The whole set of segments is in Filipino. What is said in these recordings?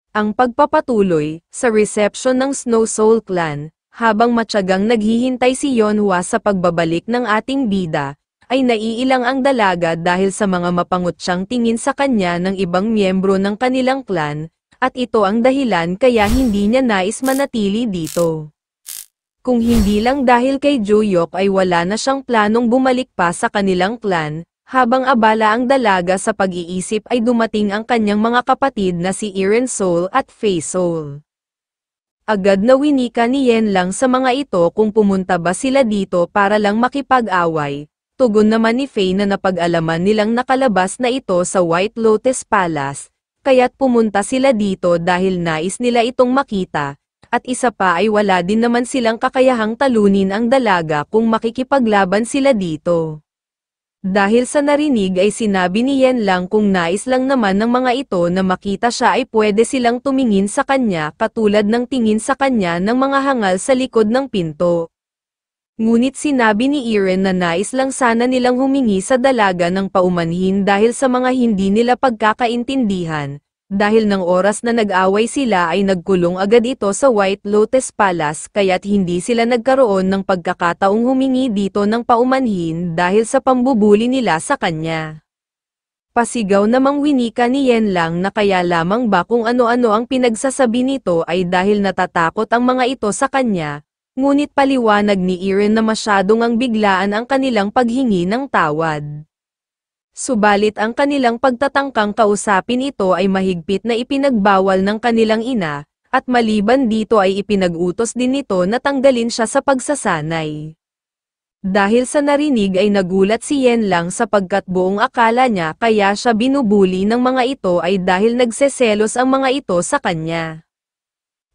Ang pagpapatuloy sa reception ng Snow Soul Clan, habang matyagang naghihintay si Yeonhwa sa pagbabalik ng ating bida, ay naiilang ang dalaga dahil sa mga mapangutsang tingin sa kanya ng ibang miyembro ng kanilang clan, at ito ang dahilan kaya hindi niya nais manatili dito. Kung hindi lang dahil kay Juyok ay wala na siyang planong bumalik pa sa kanilang clan, habang abala ang dalaga sa pag-iisip ay dumating ang kanyang mga kapatid na si Eren Soul at Faye Soul. Agad na winika ni Yen lang sa mga ito kung pumunta ba sila dito para lang makipag-away. Tugon naman ni Faye na napag-alaman nilang nakalabas na ito sa White Lotus Palace, kaya't pumunta sila dito dahil nais nila itong makita, at isa pa ay wala din naman silang kakayahang talunin ang dalaga kung makikipaglaban sila dito. Dahil sa narinig ay sinabi ni Yen lang kung nais lang naman ng mga ito na makita siya ay pwede silang tumingin sa kanya katulad ng tingin sa kanya ng mga hangal sa likod ng pinto. Ngunit sinabi ni Eren na nais lang sana nilang humingi sa dalaga ng paumanhin dahil sa mga hindi nila pagkakaintindihan. Dahil ng oras na nag-away sila ay nagkulong agad ito sa White Lotus Palace kaya't hindi sila nagkaroon ng pagkakataong humingi dito ng paumanhin dahil sa pambubuli nila sa kanya. Pasigaw namang winika ni Yen lang na kaya lamang ba kung ano-ano ang pinagsasabi nito ay dahil natatakot ang mga ito sa kanya, ngunit paliwanag ni Eren na masyadong ang biglaan ang kanilang paghingi ng tawad. Subalit ang kanilang pagtatangkang kausapin ito ay mahigpit na ipinagbawal ng kanilang ina, at maliban dito ay ipinag-utos din nito na tanggalin siya sa pagsasanay. Dahil sa narinig ay nagulat si Yen lang sapagkat buong akala niya kaya siya binubuli ng mga ito ay dahil nagseselos ang mga ito sa kanya.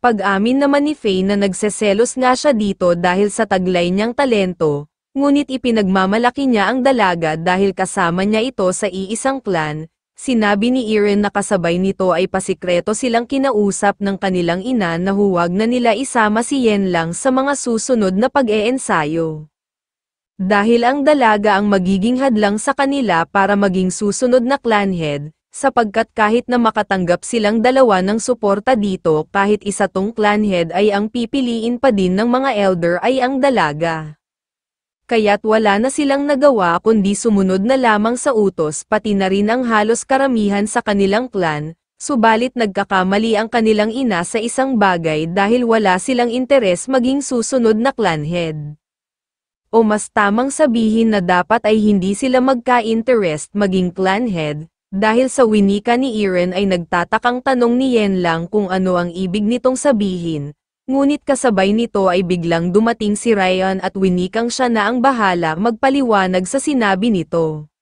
Pag-amin naman ni Faye na nagseselos nga siya dito dahil sa taglay niyang talento. Ngunit ipinagmamalaki niya ang dalaga dahil kasama niya ito sa iisang clan. Sinabi ni Eren na kasabay nito ay pasikreto silang kinausap ng kanilang ina na huwag na nila isama si Yen lang sa mga susunod na pag-eensayo. Dahil ang dalaga ang magiging hadlang sa kanila para maging susunod na clan head, sapagkat kahit na makatanggap silang dalawa ng suporta dito kahit isa tong clan head ay ang pipiliin pa din ng mga elder ay ang dalaga. Kaya't wala na silang nagawa kundi sumunod na lamang sa utos pati na rin ang halos karamihan sa kanilang clan, subalit nagkakamali ang kanilang ina sa isang bagay dahil wala silang interes maging susunod na clan head. O mas tamang sabihin na dapat ay hindi sila magka-interest maging clan head, dahil sa winika ni Eren ay nagtatakang tanong ni Yen lang kung ano ang ibig nitong sabihin. Ngunit kasabay nito ay biglang dumating si Ryan at winikang siya na ang bahala magpaliwanag sa sinabi nito.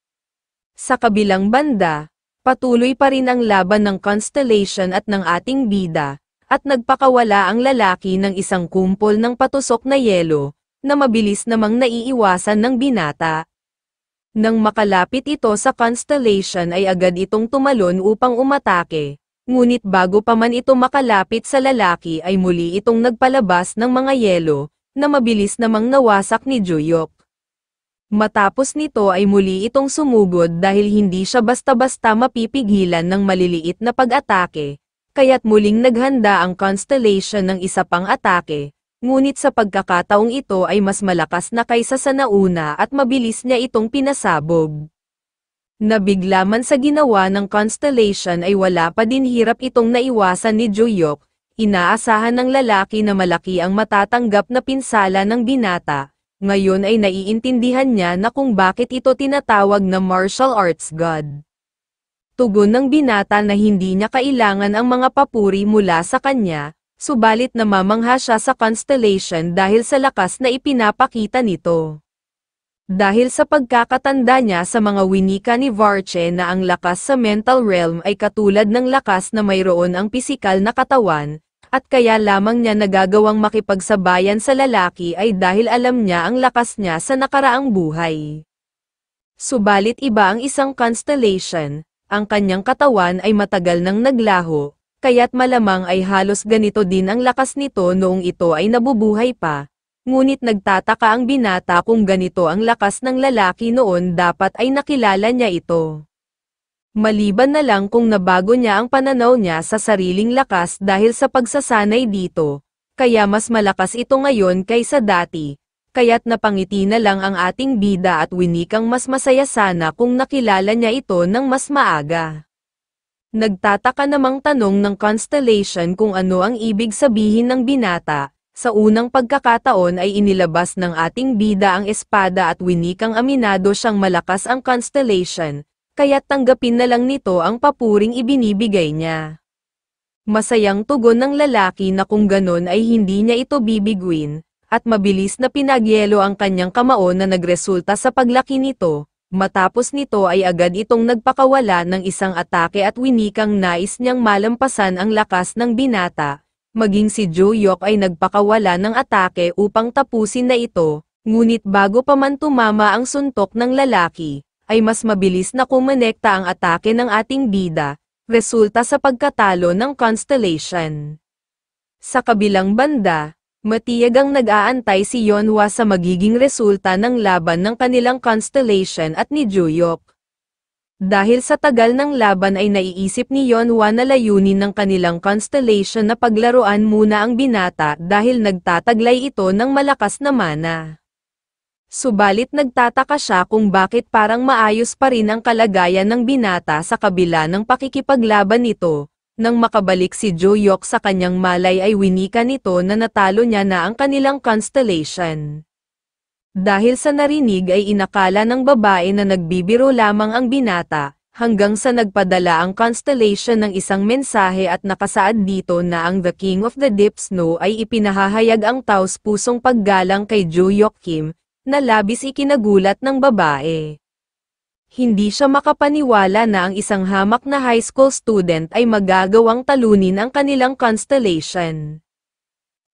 Sa kabilang banda, patuloy pa rin ang laban ng Constellation at ng ating bida, at nagpakawala ang lalaki ng isang kumpol ng patusok na yelo, na mabilis namang naiiwasan ng binata. Nang makalapit ito sa Constellation ay agad itong tumalon upang umatake. Ngunit bago pa man ito makalapit sa lalaki ay muli itong nagpalabas ng mga yelo, na mabilis namang nawasak ni Juyok. Matapos nito ay muli itong sumugod dahil hindi siya basta-basta mapipigilan ng maliliit na pag-atake, kaya't muling naghanda ang Constellation ng isa pang atake, ngunit sa pagkakataong ito ay mas malakas na kaysa sa nauna at mabilis niya itong pinasabog. Nabigla man sa ginawa ng Constellation ay wala pa din hirap itong naiwasan ni Juyok, inaasahan ng lalaki na malaki ang matatanggap na pinsala ng binata, ngayon ay naiintindihan niya na kung bakit ito tinatawag na martial arts god. Tugon ng binata na hindi niya kailangan ang mga papuri mula sa kanya, subalit namamangha siya sa Constellation dahil sa lakas na ipinapakita nito. Dahil sa pagkakatanda niya sa mga winika ni Varche na ang lakas sa mental realm ay katulad ng lakas na mayroon ang pisikal na katawan, at kaya lamang niya nagagawang makipagsabayan sa lalaki ay dahil alam niya ang lakas niya sa nakaraang buhay. Subalit iba ang isang Constellation, ang kanyang katawan ay matagal nang naglaho, kaya't malamang ay halos ganito din ang lakas nito noong ito ay nabubuhay pa. Ngunit nagtataka ang binata kung ganito ang lakas ng lalaki noon dapat ay nakilala niya ito. Maliban na lang kung nabago niya ang pananaw niya sa sariling lakas dahil sa pagsasanay dito, kaya mas malakas ito ngayon kaysa dati, kaya't napangiti na lang ang ating bida at winikang mas masaya sana kung nakilala niya ito ng mas maaga. Nagtataka namang tanong ng Constellation kung ano ang ibig sabihin ng binata. Sa unang pagkakataon ay inilabas ng ating bida ang espada at winikang aminado siyang malakas ang Constellation, kaya't tanggapin na lang nito ang papuring ibinibigay niya. Masayang tugon ng lalaki na kung ganon ay hindi niya ito bibiguin, at mabilis na pinagyelo ang kanyang kamao na nagresulta sa paglaki nito. Matapos nito ay agad itong nagpakawala ng isang atake at winikang nais niyang malampasan ang lakas ng binata. Maging si Joyok ay nagpakawala ng atake upang tapusin na ito, ngunit bago pa man tumama ang suntok ng lalaki, ay mas mabilis na kumonekta ang atake ng ating bida, resulta sa pagkatalo ng Constellation. Sa kabilang banda, matiyagang nag-aantay si Yeonhwa sa magiging resulta ng laban ng kanilang Constellation at ni Joyok. Dahil sa tagal ng laban ay naiisip ni Yeonhwa na layunin ng kanilang Constellation na paglaruan muna ang binata dahil nagtataglay ito ng malakas na mana. Subalit nagtataka siya kung bakit parang maayos pa rin ang kalagayan ng binata sa kabila ng pakikipaglaban nito. Nang makabalik si Joyok sa kanyang malay ay winika nito na natalo niya na ang kanilang Constellation. Dahil sa narinig ay inakala ng babae na nagbibiro lamang ang binata, hanggang sa nagpadala ang Constellation ng isang mensahe at nakasaad dito na ang The King of the Deep Snow ay ipinahahayag ang taos-pusong paggalang kay Joyok Kim, na labis ikinagulat ng babae. Hindi siya makapaniwala na ang isang hamak na high school student ay magagawang talunin ang kanilang Constellation.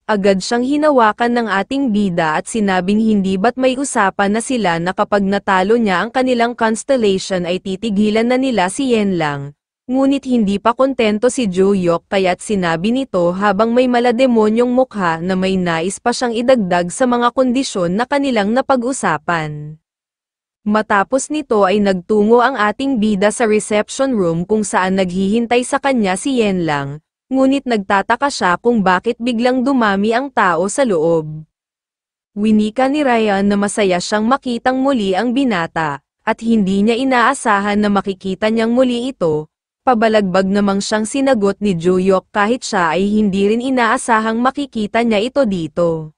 Agad siyang hinawakan ng ating bida at sinabing hindi ba't may usapan na sila na kapag natalo niya ang kanilang Constellation ay titigilan na nila si Yen lang. Ngunit hindi pa kontento si Joyok kaya't sinabi nito habang may malademonyong mukha na may nais pa siyang idagdag sa mga kondisyon na kanilang napag-usapan. Matapos nito ay nagtungo ang ating bida sa reception room kung saan naghihintay sa kanya si Yen lang. Ngunit nagtataka siya kung bakit biglang dumami ang tao sa loob. Winika ni Ryan na masaya siyang makitang muli ang binata, at hindi niya inaasahan na makikita niyang muli ito. Pabalagbag namang siyang sinagot ni Joyok kahit siya ay hindi rin inaasahang makikita niya ito dito.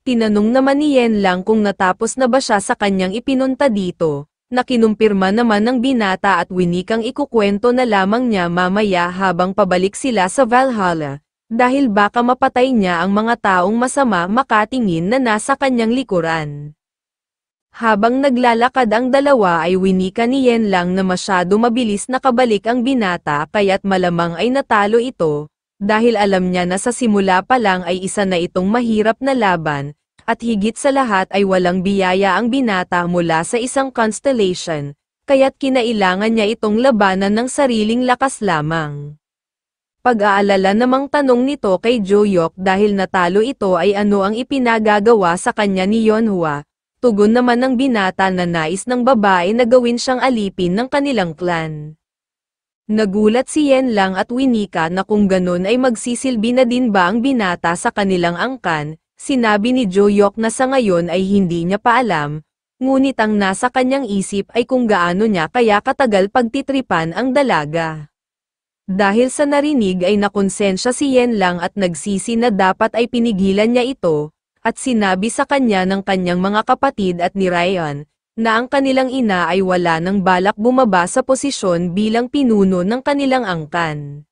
Tinanong naman ni Yen lang kung natapos na ba siya sa kanyang ipinunta dito. Na kinumpirma naman ng binata at winikang ikukwento na lamang niya mamaya habang pabalik sila sa Valhalla, dahil baka mapatay niya ang mga taong masama makatingin na nasa kanyang likuran. Habang naglalakad ang dalawa ay winika ni Yen lang na masyado mabilis nakabalik ang binata kaya't malamang ay natalo ito, dahil alam niya na sa simula pa lang ay isa na itong mahirap na laban. At higit sa lahat ay walang biyaya ang binata mula sa isang Constellation, kaya't kinailangan niya itong labanan ng sariling lakas lamang. Pag-aalala namang tanong nito kay Joyok dahil natalo ito ay ano ang ipinagagawa sa kanya ni Yeonhwa, tugon naman ng binata na nais ng babae na gawin siyang alipin ng kanilang clan. Nagulat si Yen lang at winika na kung ganon ay magsisilbi na din ba ang binata sa kanilang angkan. Sinabi ni Joyok na sa ngayon ay hindi niya pa alam, ngunit ang nasa kanyang isip ay kung gaano niya kaya katagal pagtitripan ang dalaga. Dahil sa narinig ay nakonsensya si Yen lang at nagsisi na dapat ay pinigilan niya ito, at sinabi sa kanya ng kanyang mga kapatid at ni Ryan, na ang kanilang ina ay wala nang balak bumaba sa posisyon bilang pinuno ng kanilang angkan.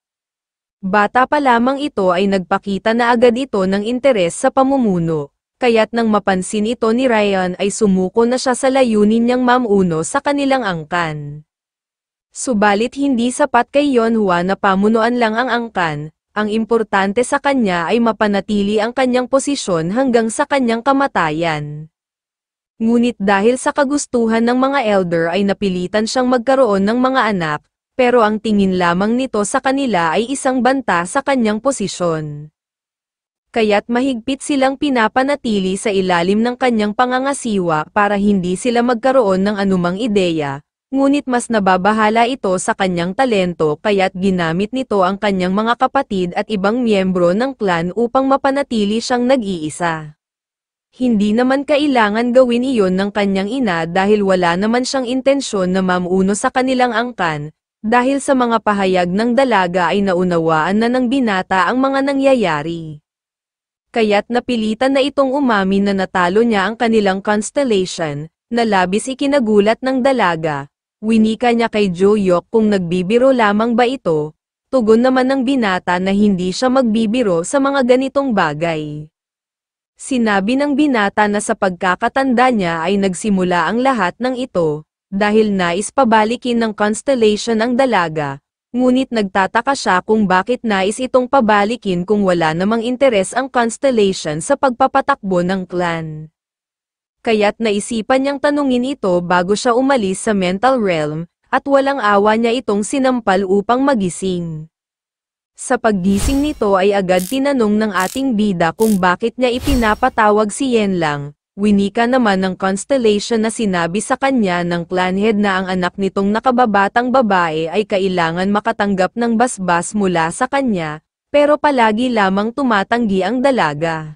Bata pa lamang ito ay nagpakita na agad ito ng interes sa pamumuno, kaya't nang mapansin ito ni Ryan ay sumuko na siya sa layunin niyang mamuno sa kanilang angkan. Subalit hindi sapat kay Yeonhwa na pamunuan lang ang angkan, ang importante sa kanya ay mapanatili ang kanyang posisyon hanggang sa kanyang kamatayan. Ngunit dahil sa kagustuhan ng mga elder ay napilitan siyang magkaroon ng mga anak, pero ang tingin lamang nito sa kanila ay isang banta sa kanyang posisyon. Kaya't mahigpit silang pinapanatili sa ilalim ng kanyang pangangasiwa para hindi sila magkaroon ng anumang ideya, ngunit mas nababahala ito sa kanyang talento kaya't ginamit nito ang kanyang mga kapatid at ibang miyembro ng clan upang mapanatili siyang nag-iisa. Hindi naman kailangan gawin iyon ng kanyang ina dahil wala naman siyang intensyon na mamuno sa kanilang angkan, dahil sa mga pahayag ng dalaga ay naunawaan na ng binata ang mga nangyayari. Kaya't napilitan na itong umamin na natalo niya ang kanilang constellation, na labis ikinagulat ng dalaga. Winika niya kay Joyok kung nagbibiro lamang ba ito, tugon naman ng binata na hindi siya magbibiro sa mga ganitong bagay. Sinabi ng binata na sa pagkakatanda niya ay nagsimula ang lahat ng ito, dahil nais pabalikin ng constellation ang dalaga, ngunit nagtataka siya kung bakit nais itong pabalikin kung wala namang interes ang constellation sa pagpapatakbo ng clan. Kaya't naisipan niyang tanungin ito bago siya umalis sa mental realm, at walang awa niya itong sinampal upang magising. Sa paggising nito ay agad tinanong ng ating bida kung bakit niya ipinapatawag si Yenlang. Winika naman ng constellation na sinabi sa kanya ng clan head na ang anak nitong nakababatang babae ay kailangan makatanggap ng basbas mula sa kanya, pero palagi lamang tumatanggi ang dalaga.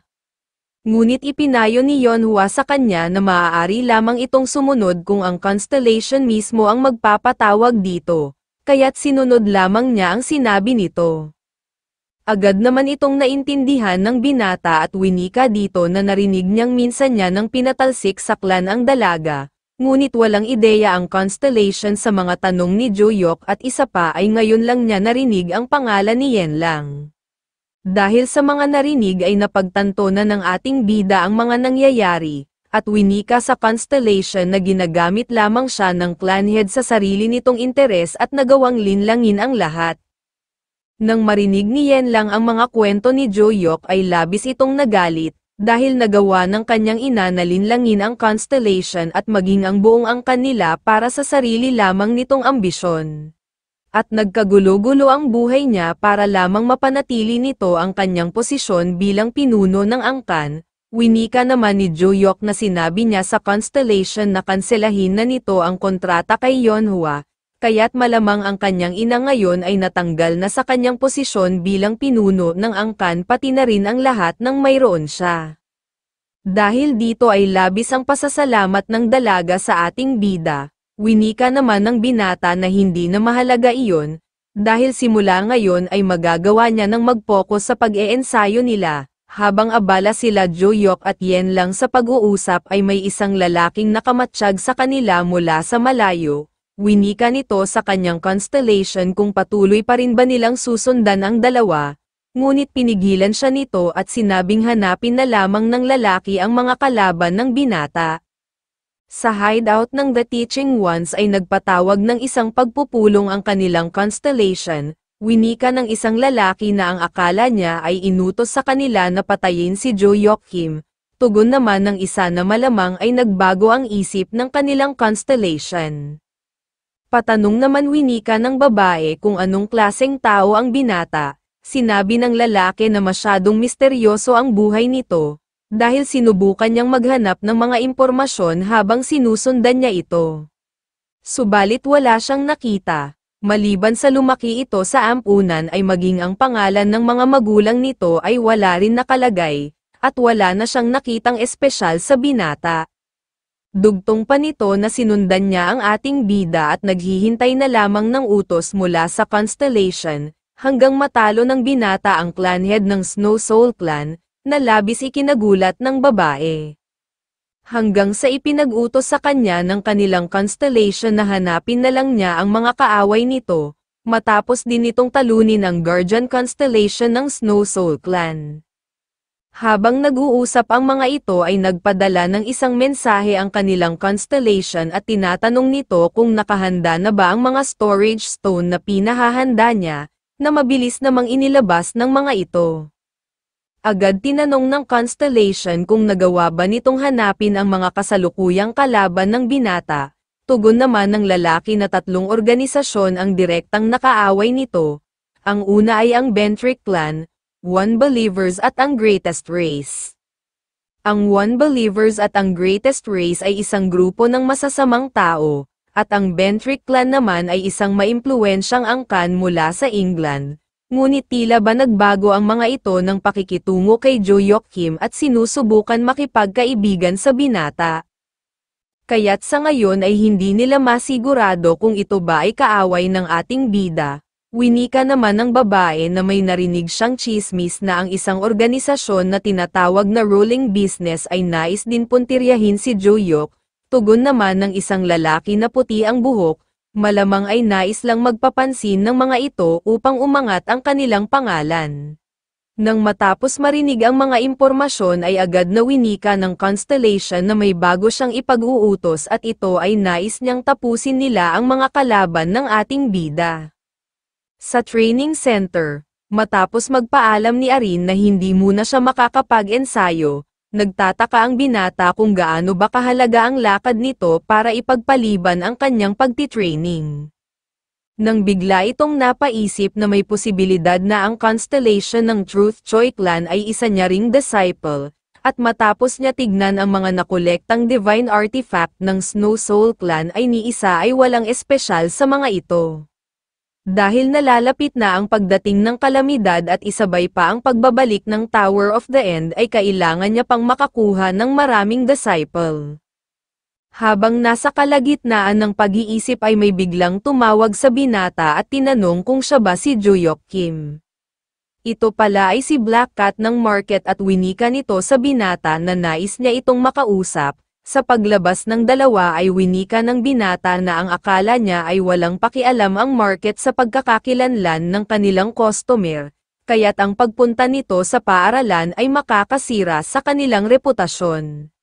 Ngunit ipinayo ni Yonhua sa kanya na maaari lamang itong sumunod kung ang constellation mismo ang magpapatawag dito, kaya't sinunod lamang niya ang sinabi nito. Agad naman itong naintindihan ng binata at winika dito na narinig niyang minsan niya nang pinatalsik sa clan ang dalaga, ngunit walang ideya ang constellation sa mga tanong ni Joyok at isa pa ay ngayon lang niya narinig ang pangalan ni Yenlang. Dahil sa mga narinig ay napagtanto na ng ating bida ang mga nangyayari, at winika sa constellation na ginagamit lamang siya ng clan head sa sarili nitong interes at nagawang linlangin ang lahat. Nang marinig ni Yenlang ang mga kwento ni Joyok ay labis itong nagalit, dahil nagawa ng kanyang ina na linlangin ang constellation at maging ang buong angkan nila para sa sarili lamang nitong ambisyon. At nagkagulo-gulo ang buhay niya para lamang mapanatili nito ang kanyang posisyon bilang pinuno ng angkan. Winika naman ni Joyok na sinabi niya sa constellation na kanselahin na nito ang kontrata kay Yonhua, kaya't malamang ang kanyang ina ngayon ay natanggal na sa kanyang posisyon bilang pinuno ng angkan pati na rin ang lahat ng mayroon siya. Dahil dito ay labis ang pasasalamat ng dalaga sa ating bida, winika naman ng binata na hindi na mahalaga iyon, dahil simula ngayon ay magagawa niya ng mag-focus sa pag-eensayo nila. Habang abala sila Joyok at Yenlang sa pag-uusap ay may isang lalaking nakamatsyag sa kanila mula sa malayo. Winika nito sa kanyang constellation kung patuloy pa rin ba nilang susundan ang dalawa, ngunit pinigilan siya nito at sinabing hanapin na lamang ng lalaki ang mga kalaban ng binata. Sa hideout ng The Teaching Ones ay nagpatawag ng isang pagpupulong ang kanilang constellation, winika ng isang lalaki na ang akala niya ay inutos sa kanila na patayin si Joyok Kim, tugon naman ng isa na malamang ay nagbago ang isip ng kanilang constellation. Patanong naman winika ng babae kung anong klaseng tao ang binata, sinabi ng lalaki na masyadong misteryoso ang buhay nito, dahil sinubukan niyang maghanap ng mga impormasyon habang sinusundan niya ito. Subalit wala siyang nakita, maliban sa lumaki ito sa ampunan ay maging ang pangalan ng mga magulang nito ay wala rin nakalagay, at wala na siyang nakitang espesyal sa binata. Dugtong pa nito na sinundan niya ang ating bida at naghihintay na lamang ng utos mula sa constellation, hanggang matalo ng binata ang clan head ng Snow Soul Clan, na labis ikinagulat ng babae. Hanggang sa ipinag-utos sa kanya ng kanilang constellation na hanapin na lang niya ang mga kaaway nito, matapos din itong talunin ang Guardian Constellation ng Snow Soul Clan. Habang nag-uusap ang mga ito ay nagpadala ng isang mensahe ang kanilang constellation at tinatanong nito kung nakahanda na ba ang mga storage stone na pinahahanda niya, na mabilis namang inilabas ng mga ito. Agad tinanong ng constellation kung nagawa ba nitong hanapin ang mga kasalukuyang kalaban ng binata, tugon naman ng lalaki na 3 organisasyon ang direktang nakaaway nito. Ang una ay ang Bentrick Clan, One Believers at ang Greatest Race. Ang One Believers at ang Greatest Race ay isang grupo ng masasamang tao, at ang Bentrick clan naman ay isang maimpluwensyang angkan mula sa England. Ngunit tila ba nagbago ang mga ito ng pakikitungo kay Jo-hyuk Kim at sinusubukan makipagkaibigan sa binata. Kaya't sa ngayon ay hindi nila masigurado kung ito ba ay kaaway ng ating bida. Winika naman ng babae na may narinig siyang tsismis na ang isang organisasyon na tinatawag na Ruling Business ay nais din puntiryahin si Jo-hyuk. Tugon naman ng isang lalaki na puti ang buhok, malamang ay nais lang magpapansin ng mga ito upang umangat ang kanilang pangalan. Nang matapos marinig ang mga impormasyon ay agad na winika ng Constellation na may bago siyang ipag-uutos at ito ay nais niyang tapusin nila ang mga kalaban ng ating bida. Sa training center, matapos magpaalam ni Arin na hindi muna siya makakapag-ensayo, nagtataka ang binata kung gaano ba kahalaga ang lakad nito para ipagpaliban ang kanyang pagtitraining. Nang bigla itong napaisip na may posibilidad na ang Constellation ng Truth Choi Clan ay isa niya ring disciple, at matapos niya tignan ang mga nakolektang divine artifact ng Snow Soul Clan ay ni isa ay walang espesyal sa mga ito. Dahil nalalapit na ang pagdating ng kalamidad at isabay pa ang pagbabalik ng Tower of the End ay kailangan niya pang makakuha ng maraming disciple. Habang nasa kalagitnaan ng pag-iisip ay may biglang tumawag sa binata at tinanong kung siya ba si Jo-hyuk Kim. Ito pala ay si Black Cat ng market at winika nito sa binata na nais niya itong makausap. Sa paglabas ng dalawa ay winika ng binata na ang akala niya ay walang pakialam ang market sa pagkakakilanlan ng kanilang customer, kaya't ang pagpunta nito sa paaralan ay makakasira sa kanilang reputasyon.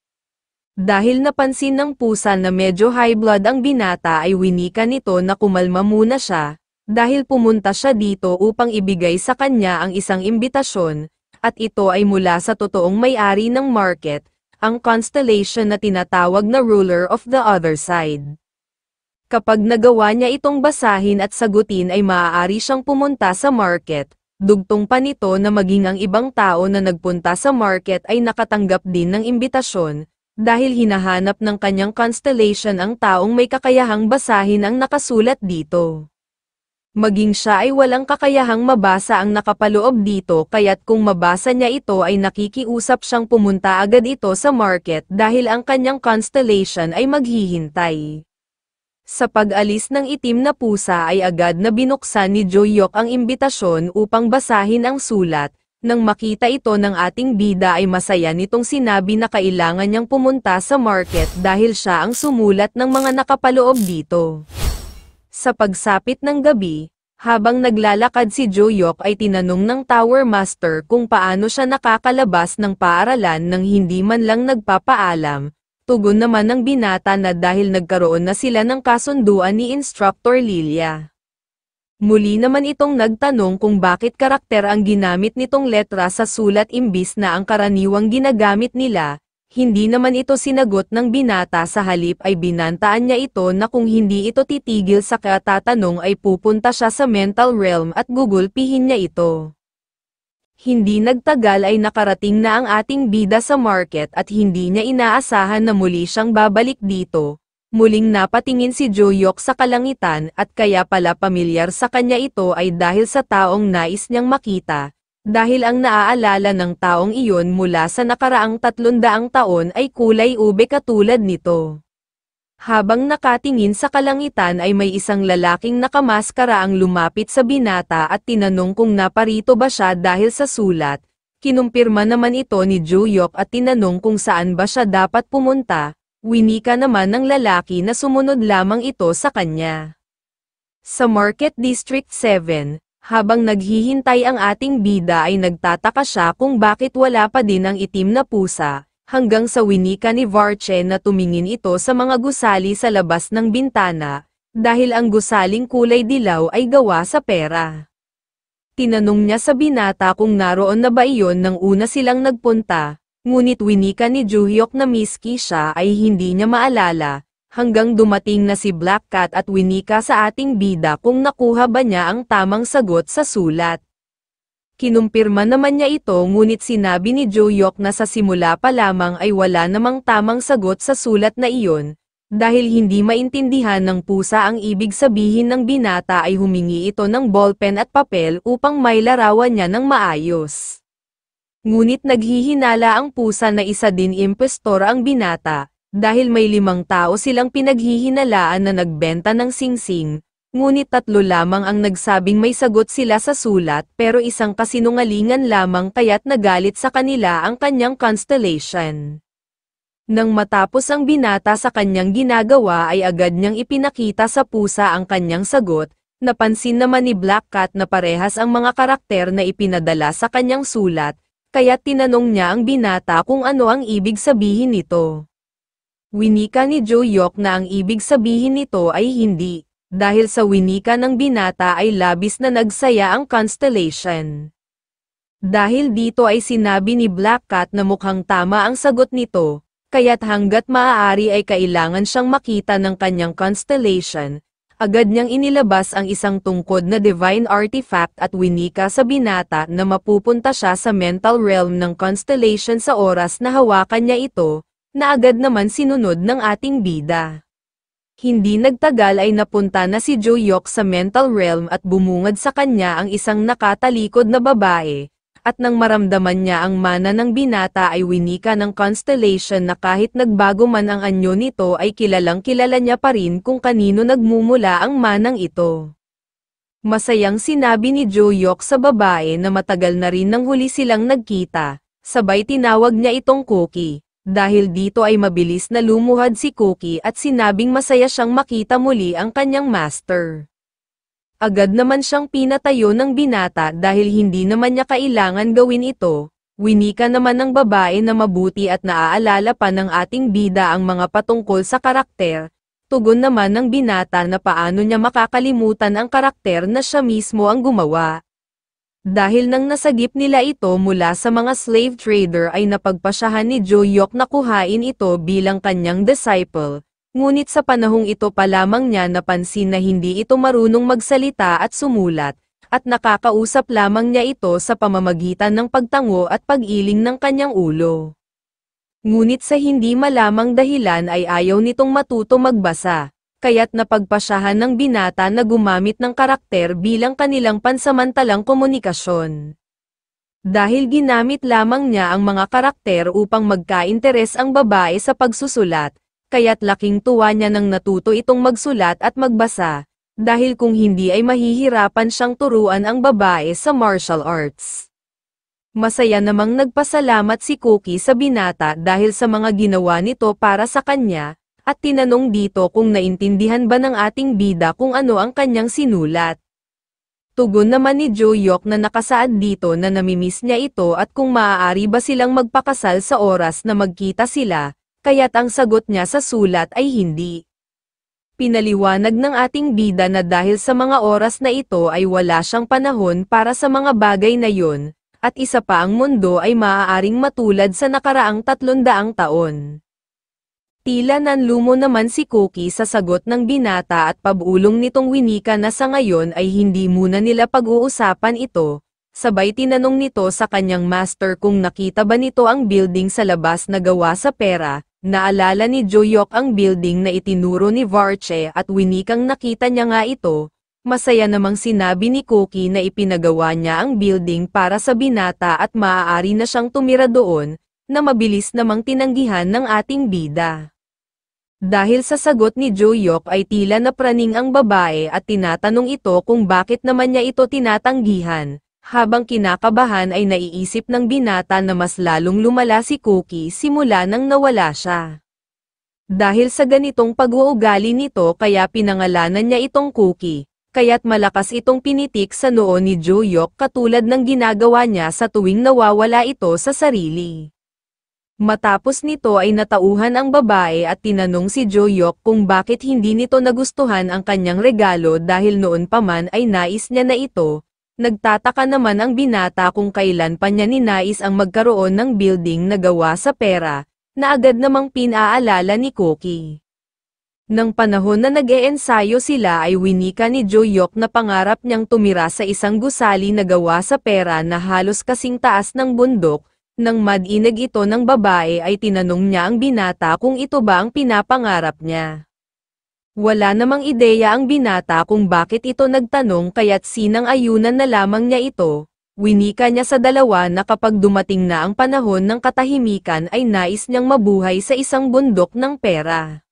Dahil napansin ng pusa na medyo high blood ang binata ay winika nito na kumalma muna siya, dahil pumunta siya dito upang ibigay sa kanya ang isang imbitasyon, at ito ay mula sa totoong may-ari ng market, ang Constellation na tinatawag na Ruler of the Other Side. Kapag nagawa niya itong basahin at sagutin ay maaari siyang pumunta sa market, dugtong pa nito na maging ang ibang tao na nagpunta sa market ay nakatanggap din ng imbitasyon, dahil hinahanap ng kanyang Constellation ang taong may kakayahang basahin ang nakasulat dito. Maging siya ay walang kakayahang mabasa ang nakapaloob dito kaya't kung mabasa niya ito ay nakikiusap siyang pumunta agad ito sa market dahil ang kanyang Constellation ay maghihintay. Sa pag-alis ng itim na pusa ay agad na binuksan ni Jo-hyuk ang imbitasyon upang basahin ang sulat. Nang makita ito ng ating bida ay masaya nitong sinabi na kailangan niyang pumunta sa market dahil siya ang sumulat ng mga nakapaloob dito. Sa pagsapit ng gabi, habang naglalakad si Jo-hyuk ay tinanong ng Tower Master kung paano siya nakakalabas ng paaralan nang hindi man lang nagpapaalam. Tugon naman ng binata na dahil nagkaroon na sila ng kasunduan ni Instructor Lilia. Muli naman itong nagtanong kung bakit karakter ang ginamit nitong letra sa sulat imbis na ang karaniwang ginagamit nila. Hindi naman ito sinagot ng binata sa halip ay binantaan niya ito na kung hindi ito titigil sa katatanong ay pupunta siya sa mental realm at gugulpihin niya ito. Hindi nagtagal ay nakarating na ang ating bida sa market at hindi niya inaasahan na muli siyang babalik dito. Muling napatingin si Jo-hyuk sa kalangitan at kaya pala pamilyar sa kanya ito ay dahil sa taong nais niyang makita. Dahil ang naaalala ng taong iyon mula sa nakaraang 300 taon ay kulay ube katulad nito. Habang nakatingin sa kalangitan ay may isang lalaking nakamaskara ang lumapit sa binata at tinanong kung naparito ba siya dahil sa sulat. Kinumpirma naman ito ni Jo-hyuk at tinanong kung saan ba siya dapat pumunta. Winika naman ng lalaki na sumunod lamang ito sa kanya. Sa Market District 7, habang naghihintay ang ating bida ay nagtataka siya kung bakit wala pa din ang itim na pusa, hanggang sa winika ni Varche na tumingin ito sa mga gusali sa labas ng bintana, dahil ang gusaling kulay dilaw ay gawa sa pera. Tinanong niya sa binata kung naroon na ba iyon nang una silang nagpunta, ngunit winika ni Jo-hyuk na miski siya ay hindi niya maalala. Hanggang dumating na si Black Cat at winika sa ating bida kung nakuha ba niya ang tamang sagot sa sulat. Kinumpirma naman niya ito ngunit sinabi ni Jo-hyuk na sa simula pa lamang ay wala namang tamang sagot sa sulat na iyon, Dahil hindi maintindihan ng pusa ang ibig sabihin ng binata ay humingi ito ng ballpen at papel upang mailarawan niya ng maayos. Ngunit naghihinala ang pusa na isa din impostor ang binata, dahil may 5 tao silang pinaghihinalaan na nagbenta ng singsing, ngunit 3 lamang ang nagsabing may sagot sila sa sulat pero isang kasinungalingan lamang kaya't nagalit sa kanila ang kanyang constellation. Nang matapos ang binata sa kanyang ginagawa ay agad niyang ipinakita sa pusa ang kanyang sagot, napansin naman ni Black Cat na parehas ang mga karakter na ipinadala sa kanyang sulat, kaya tinanong niya ang binata kung ano ang ibig sabihin nito. Winika ni Joyok na ang ibig sabihin nito ay hindi, dahil sa winika ng binata ay labis na nagsaya ang constellation. Dahil dito ay sinabi ni Black Cat na mukhang tama ang sagot nito, kaya't hanggat maaari ay kailangan siyang makita ng kanyang constellation. Agad niyang inilabas ang isang tungkod na divine artifact at winika sa binata na mapupunta siya sa mental realm ng constellation sa oras na hawakan niya ito, na agad naman sinunod ng ating bida. Hindi nagtagal ay napunta na si Joyok sa mental realm at bumungad sa kanya ang isang nakatalikod na babae, at nang maramdaman niya ang mana ng binata ay winika ng constellation na kahit nagbago man ang anyo nito ay kilalang kilala niya pa rin kung kanino nagmumula ang manang ito. Masayang sinabi ni Joyok sa babae na matagal na rin nang huli silang nagkita, sabay tinawag niya itong Cookie, dahil dito ay mabilis na lumuhad si Cookie at sinabing masaya siyang makita muli ang kanyang master. Agad naman siyang pinatayo ng binata dahil hindi naman niya kailangan gawin ito, winika naman ng babae na mabuti at naaalala pa ng ating bida ang mga patungkol sa karakter, tugon naman ng binata na paano niya makakalimutan ang karakter na siya mismo ang gumawa. Dahil nang nasagip nila ito mula sa mga slave trader ay napagpasyahan ni Joyok na kuhain ito bilang kanyang disciple. Ngunit sa panahong ito pa lamang niya napansin na hindi ito marunong magsalita at sumulat, at nakakausap lamang niya ito sa pamamagitan ng pagtango at pag-iling ng kanyang ulo. Ngunit sa hindi malamang dahilan ay ayaw nitong matuto magbasa, kaya't napagpasyahan ng binata na gumamit ng karakter bilang kanilang pansamantalang komunikasyon. Dahil ginamit lamang niya ang mga karakter upang magka-interes ang babae sa pagsusulat, kaya't laking tuwa niya nang natuto itong magsulat at magbasa, dahil kung hindi ay mahihirapan siyang turuan ang babae sa martial arts. Masaya namang nagpasalamat si Cookie sa binata dahil sa mga ginawa nito para sa kanya, at tinanong dito kung naintindihan ba ng ating bida kung ano ang kanyang sinulat. Tugon naman ni Joyok na nakasaad dito na namimiss niya ito at kung maaari ba silang magpakasal sa oras na magkita sila, kaya't ang sagot niya sa sulat ay hindi. Pinaliwanag ng ating bida na dahil sa mga oras na ito ay wala siyang panahon para sa mga bagay na yon, at isa pa ang mundo ay maaaring matulad sa nakaraang 300 taon. Tila nanlumo naman si Cookie sa sagot ng binata at pabulong nitong winika na sa ngayon ay hindi muna nila pag-uusapan ito, sabay tinanong nito sa kanyang master kung nakita ba nito ang building sa labas na gawa sa pera. Naalala ni Joyok ang building na itinuro ni Varche at winikang nakita niya nga ito, masaya namang sinabi ni Cookie na ipinagawa niya ang building para sa binata at maaari na siyang tumira doon, na mabilis namang tinanggihan ng ating bida. Dahil sa sagot ni Joyok ay tila napraning ang babae at tinatanong ito kung bakit naman niya ito tinatanggihan. Habang kinakabahan ay naiisip ng binata na mas lalong lumala si Cookie simula nang nawala siya. Dahil sa ganitong pag-uugali nito kaya pinangalanan niya itong Cookie, kaya't malakas itong pinitik sa noo ni Joyok katulad ng ginagawa niya sa tuwing nawawala ito sa sarili. Matapos nito ay natauhan ang babae at tinanong si Joyok kung bakit hindi nito nagustuhan ang kanyang regalo dahil noon pa man ay nais niya na ito. Nagtataka naman ang binata kung kailan pa niya ninais ang magkaroon ng building na gawa sa pera, na agad namang pinaalala ni Cookie. Nang panahon na nag-eensayo sila ay winika ni Joyok na pangarap niyang tumira sa isang gusali na gawa sa pera na halos kasing taas ng bundok, Nang madinig ito ng babae ay tinanong niya ang binata kung ito ba ang pinapangarap niya. Wala namang ideya ang binata kung bakit ito nagtanong kaya't sinang-ayunan na lamang niya ito. Winika niya sa dalawa na kapag dumating na ang panahon ng katahimikan ay nais niyang mabuhay sa isang bundok ng pera.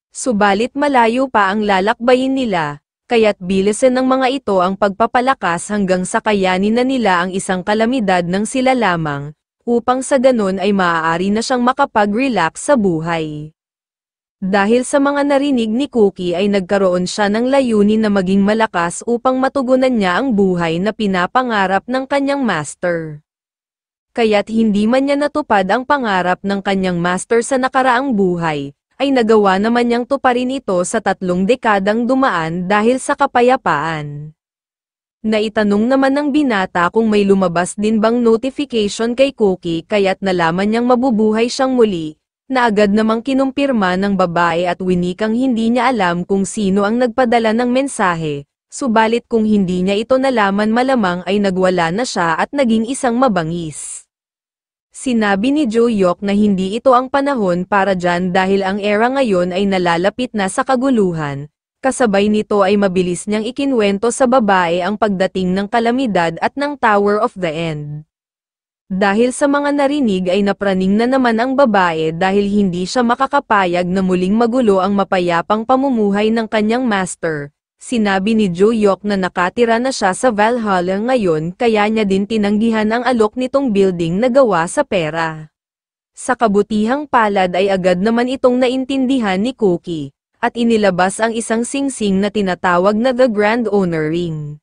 Subalit malayo pa ang lalakbayin nila, kaya't bilisan ng mga ito ang pagpapalakas hanggang sa kayanin na nila ang isang kalamidad ng sila lamang, upang sa ganon ay maaari na siyang makapag-relax sa buhay. Dahil sa mga narinig ni Cookie ay nagkaroon siya ng layunin na maging malakas upang matugunan niya ang buhay na pinapangarap ng kanyang master. Kaya't hindi man niya natupad ang pangarap ng kanyang master sa nakaraang buhay, ay nagawa naman niyang tuparin ito sa 3 dekadang dumaan dahil sa kapayapaan. Naitanong naman ng binata kung may lumabas din bang notification kay Cookie kaya't nalaman niyang mabubuhay siyang muli, na agad namang kinumpirma ng babae at winikang hindi niya alam kung sino ang nagpadala ng mensahe, subalit kung hindi niya ito nalaman malamang ay nagwala na siya at naging isang mabangis. Sinabi ni Joyok na hindi ito ang panahon para dyan dahil ang era ngayon ay nalalapit na sa kaguluhan, kasabay nito ay mabilis niyang ikinwento sa babae ang pagdating ng kalamidad at ng Tower of the End. Dahil sa mga narinig ay napraning na naman ang babae dahil hindi siya makakapayag na muling magulo ang mapayapang pamumuhay ng kanyang master. Sinabi ni Joyok na nakatira na siya sa Valhalla ngayon kaya niya din tinanggihan ang alok nitong building na gawa sa pera. Sa kabutihang palad ay agad naman itong naintindihan ni Cookie, at inilabas ang isang singsing na tinatawag na The Grand Honor Ring.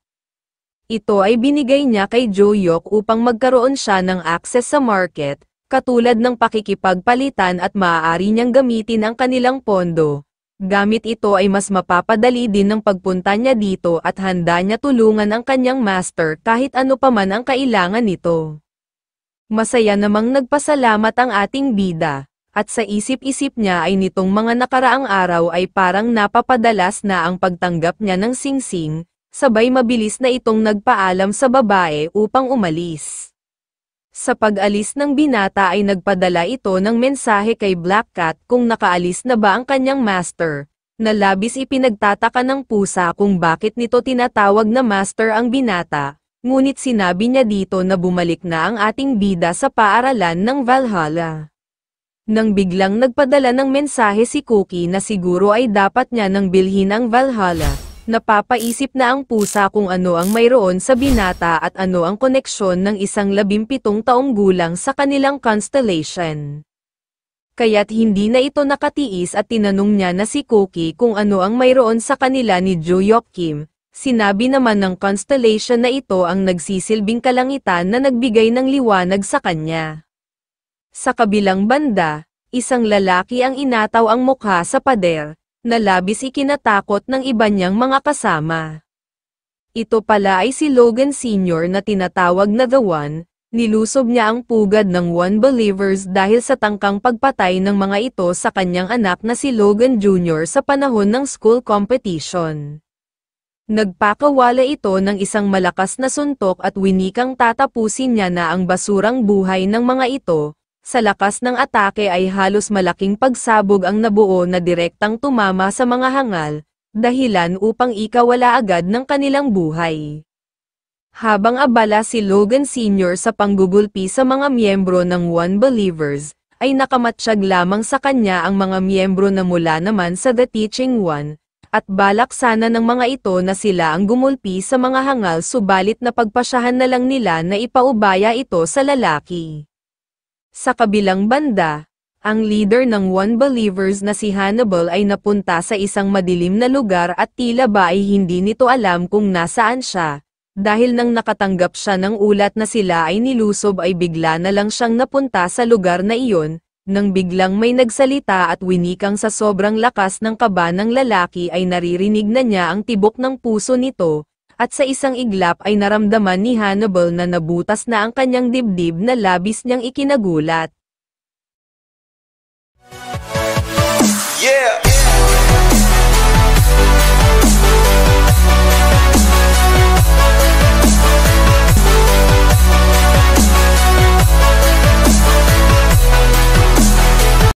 Ito ay binigay niya kay Joyok upang magkaroon siya ng access sa market, katulad ng pakikipagpalitan at maaari niyang gamitin ang kanilang pondo. Gamit ito ay mas mapapadali din ang pagpunta niya dito at handa niya tulungan ang kanyang master kahit ano pa man ang kailangan nito. Masaya namang nagpasalamat ang ating bida, at sa isip-isip niya ay nitong mga nakaraang araw ay parang napapadalas na ang pagtanggap niya ng singsing. Sabay mabilis na itong nagpaalam sa babae upang umalis. Sa pag-alis ng binata ay nagpadala ito ng mensahe kay Black Cat kung nakaalis na ba ang kanyang master, na labis ipinagtataka ng pusa kung bakit nito tinatawag na master ang binata, ngunit sinabi niya dito na bumalik na ang ating bida sa paaralan ng Valhalla. Nang biglang nagpadala ng mensahe si Cookie na siguro ay dapat niya nang bilhin ang Valhalla. Napapaisip na ang pusa kung ano ang mayroon sa binata at ano ang koneksyon ng isang 17 taong gulang sa kanilang constellation. Kaya't hindi na ito nakatiis at tinanong niya na si Cookie kung ano ang mayroon sa kanila ni Joyok Kim. Sinabi naman ng constellation na ito ang nagsisilbing kalangitan na nagbigay ng liwanag sa kanya. Sa kabilang banda, isang lalaki ang inataw ang mukha sa pader, na labis ikinatakot ng iba niyang mga kasama. Ito pala ay si Logan Sr. na tinatawag na The One. Nilusob niya ang pugad ng One Believers dahil sa tangkang pagpatay ng mga ito sa kanyang anak na si Logan Jr. sa panahon ng school competition. Nagpakawala ito ng isang malakas na suntok at winikang tatapusin niya na ang basurang buhay ng mga ito. Sa lakas ng atake ay halos malaking pagsabog ang nabuo na direktang tumama sa mga hangal, dahilan upang ikawala agad ng kanilang buhay. Habang abala si Logan Sr. sa panggugulpi sa mga miyembro ng One Believers, ay nakamatsyag lamang sa kanya ang mga miyembro na mula naman sa The Teaching One, at balak sana ng mga ito na sila ang gumulpi sa mga hangal subalit napagpasyahan na lang nila na ipaubaya ito sa lalaki. Sa kabilang banda, ang leader ng One Believers na si Hannibal ay napunta sa isang madilim na lugar at tila ba ay hindi nito alam kung nasaan siya, dahil nang nakatanggap siya ng ulat na sila ay nilusob ay bigla na lang siyang napunta sa lugar na iyon, nang biglang may nagsalita at winikang sa sobrang lakas ng kaba ng lalaki ay naririnig na niya ang tibok ng puso nito. At sa isang iglap ay naramdaman ni Hannibal na nabutas na ang kanyang dibdib na labis niyang ikinagulat.